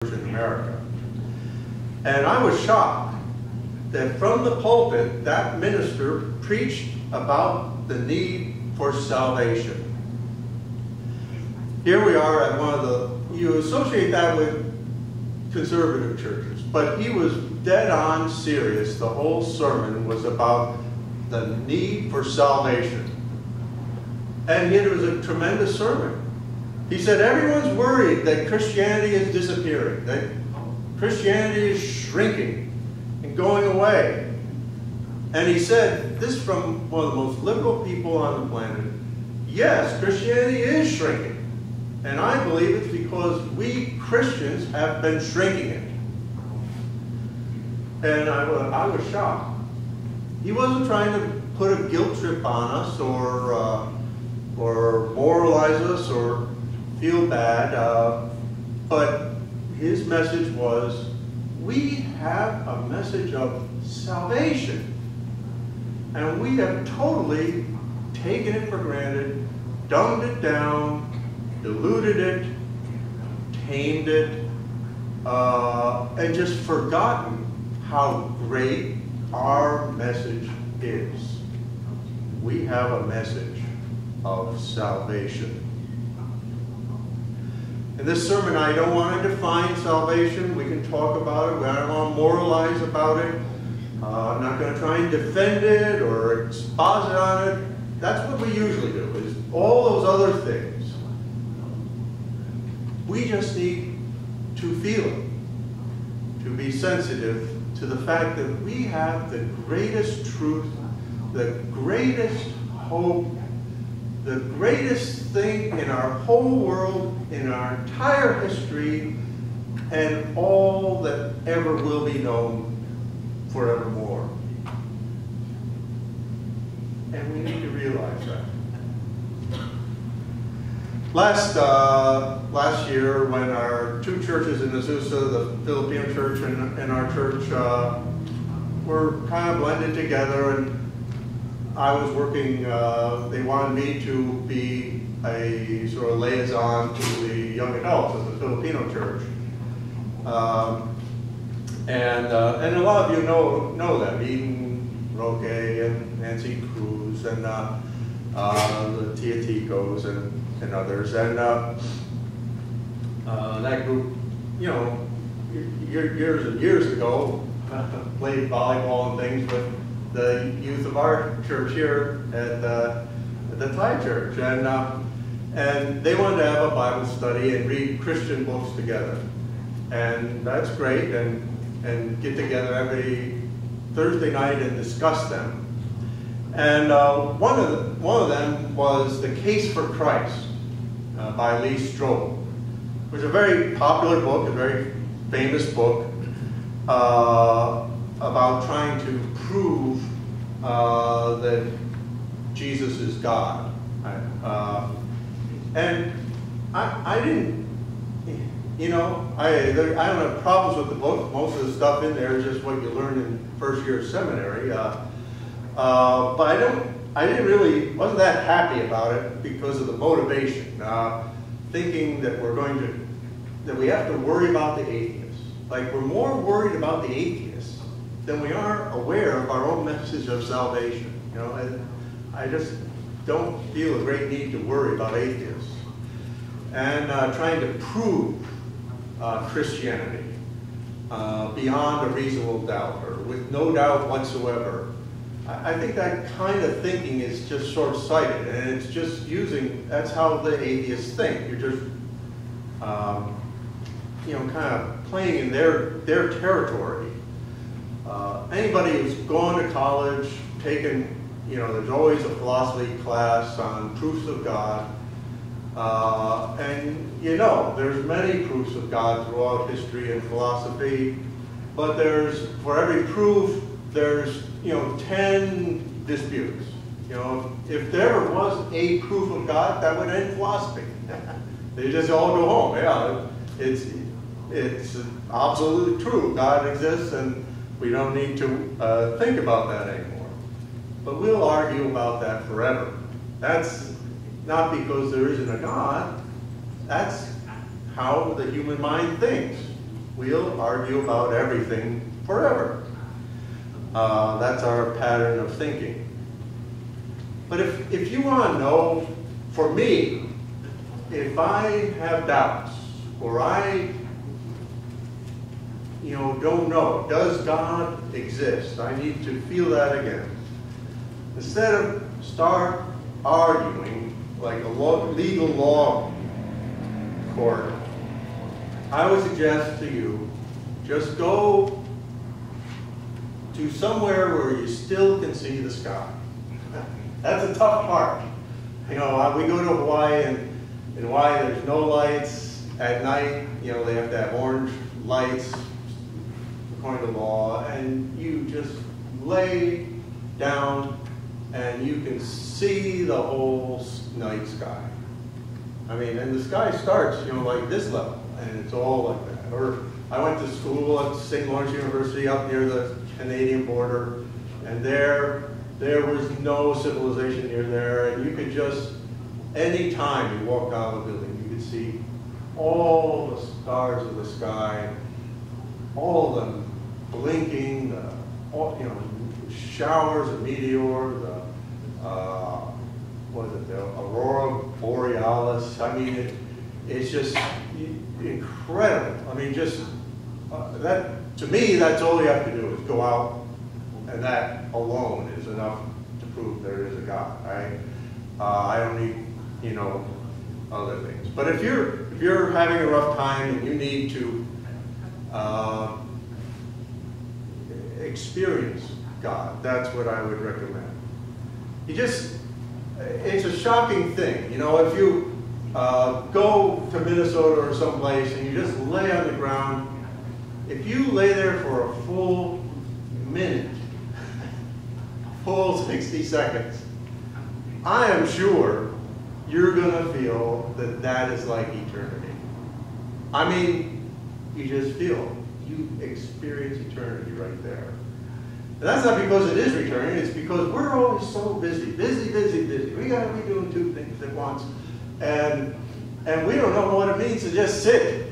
in America. And I was shocked that from the pulpit, that minister preached about the need for salvation. Here we are at one of the, you associate that with conservative churches, but he was dead on serious. The whole sermon was about the need for salvation. And it was a tremendous sermon. He said everyone's worried that Christianity is disappearing, that Christianity is shrinking and going away. And he said, this from one of the most liberal people on the planet, yes, Christianity is shrinking. And I believe it's because we Christians have been shrinking it. And I was shocked. He wasn't trying to put a guilt trip on us or moralize us or feel bad, but his message was, we have a message of salvation. And we have totally taken it for granted, dumbed it down, diluted it, tamed it, and just forgotten how great our message is. We have a message of salvation. In this sermon, I don't want to define salvation. We can talk about it. I don't want to moralize about it. I'm not going to try and defend it or exposit on it. That's what we usually do, is all those other things. We just need to feel it, to be sensitive to the fact that we have the greatest truth, the greatest hope, the greatest thing in our whole world, in our entire history, and all that ever will be known forevermore. And we need to realize that. Last year, when our two churches in Azusa, the Filipino church and our church, were kind of blended together, and I was working, they wanted me to be a sort of liaison to the young adults of the Filipino church. And a lot of you know them, Eden Roque and Nancy Cruz and the Tiaticos and others. And that group, you know, years and years ago, played volleyball and things with the youth of our church here at the Thai church. And they wanted to have a Bible study and read Christian books together. And that's great, and get together every Thursday night and discuss them. And one of them was The Case for Christ by Lee Strobel. It was a very popular book, a very famous book about trying to prove that Jesus is God. And I didn't, you know, I don't have problems with the book. Most of the stuff in there is just what you learn in first year of seminary. But I didn't really, wasn't that happy about it because of the motivation. Thinking that that we have to worry about the atheists. Like, we're more worried about the atheists than we are aware of our own message of salvation. You know, and I just don't feel a great need to worry about atheists. And trying to prove Christianity beyond a reasonable doubt, or with no doubt whatsoever. I think that kind of thinking is just short-sighted, and it's just that's how the atheists think. You're just, you know, kind of playing in their territory. Anybody who's gone to college, taken, you know, there's always a philosophy class on proofs of God. And you know, there's many proofs of God throughout history and philosophy, but for every proof, there's, you know, 10 disputes. You know, if there ever was a proof of God, that would end philosophy. They just all go home. Yeah, it's absolutely true. God exists, and we don't need to think about that anymore. But we'll argue about that forever. That's not because there isn't a God. That's how the human mind thinks. we'll argue about everything forever. That's our pattern of thinking. But if you want to know, for me, if I have doubts, or I don't know, does God exist? I need to feel that again. Instead of start arguing like a legal law court, I would suggest to you, just go to somewhere where you still can see the sky. That's a tough part. We go to Hawaii, and in Hawaii there's no lights at night. They have to have orange lights according to law, and you just lay down and you can see the whole night sky. And the sky starts, like this level, and it's all like that. Or I went to school at St. Lawrence University up near the Canadian border, and there was no civilization near there, and you could just, any time you walked out of the building, you could see all the stars of the sky, all of them blinking, showers of meteor, the aurora borealis. It's just incredible. That, to me, that's all you have to do is go out, and that alone is enough to prove there is a God, right? I don't need, other things. But if you're having a rough time and you need to experience God, that's what I would recommend. It's a shocking thing, if you go to Minnesota or someplace and you just lay on the ground, if you lay there for a full minute, full 60 seconds, I am sure you're going to feel that is like eternity. You just feel, you experience eternity right there. And that's not because it is eternity, it's because we're always so busy. We got to be doing two things at once. And we don't know what it means to just sit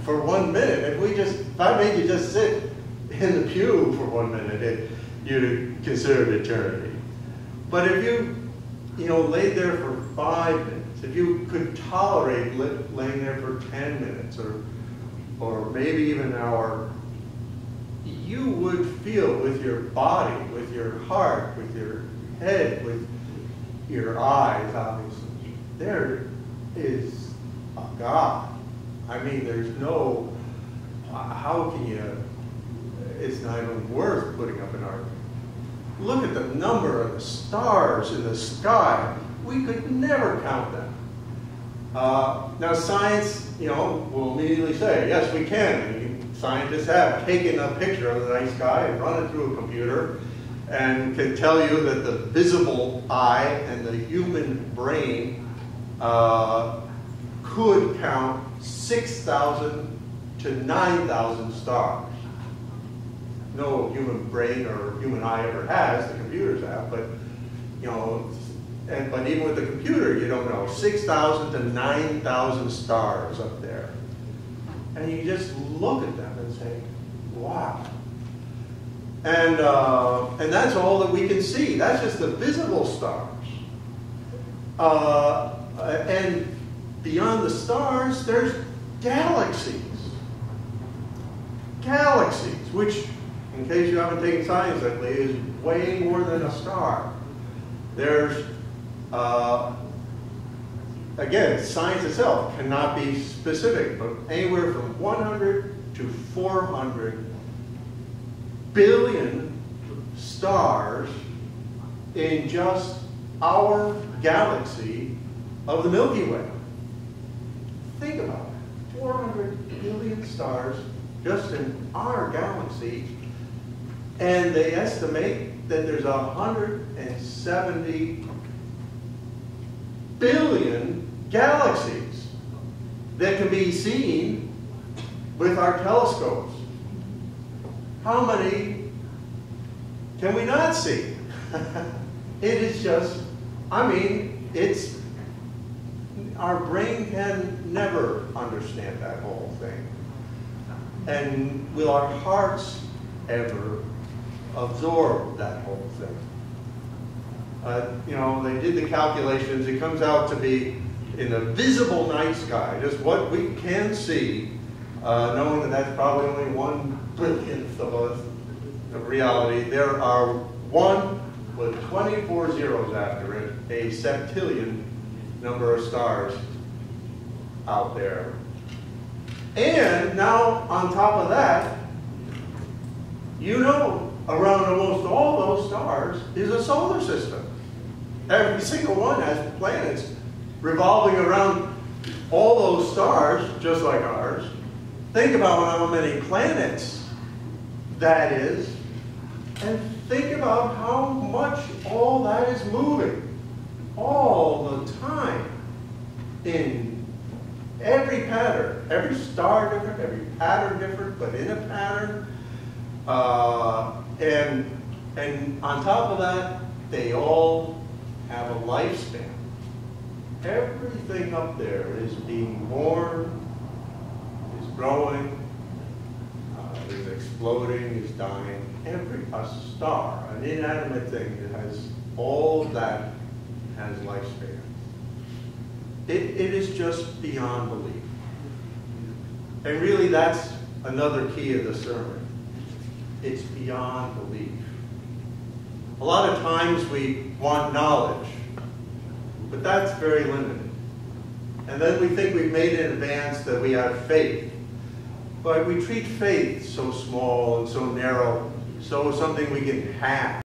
for 1 minute. If I made you just sit in the pew for 1 minute, you'd consider it eternity. But if you laid there for 5 minutes, if you could tolerate laying there for 10 minutes or maybe even an hour, you would feel with your body, with your heart, with your head, with your eyes, obviously, there is a God. There's no, how can you, it's not even worth putting up an argument. Look at the number of the stars in the sky. We could never count them. Now science, will immediately say, yes, we can. Scientists have taken a picture of the night sky and run it through a computer and can tell you that the visible eye and the human brain could count 6,000 to 9,000 stars. No human brain or human eye ever has, the computers have, but but even with the computer, you don't know, 6,000 to 9,000 stars up there. And you just look at them and say, wow. And that's all that we can see. That's just the visible stars. And beyond the stars, there's galaxies. Galaxies, which, in case you haven't taken science lately, is way more than a star. There's, again, science itself cannot be specific, but anywhere from 100 to 400 billion stars in just our galaxy of the Milky Way. Think about it. 400 billion stars just in our galaxy, and they estimate that there's 170 billion galaxies that can be seen with our telescopes. How many can we not see? It is just, it's, our brain can never understand that whole thing. And will our hearts ever absorb that whole thing? You know, they did the calculations. It comes out to be, in the visible night sky, just what we can see, knowing that that's probably only 1/1000th of reality. There are 1 with 24 zeros after it, a septillion number of stars out there. And now, on top of that, you know, around almost all those stars is a solar system. Every single one has planets revolving around all those stars, just like ours. Think about how many planets that is, and think about how much all that is moving all the time in every pattern. Every star different, every pattern different, but in a pattern. And on top of that, they all have a lifespan. Everything up there is being born, is growing, is exploding, is dying. A star, an inanimate thing that has all of that, has lifespan. It is just beyond belief. And really, that's another key of the sermon. It's beyond belief. A lot of times we want knowledge, but that's very limited. And then we think we've made an advance, that we have faith. But we treat faith so small and so narrow, so something we can have.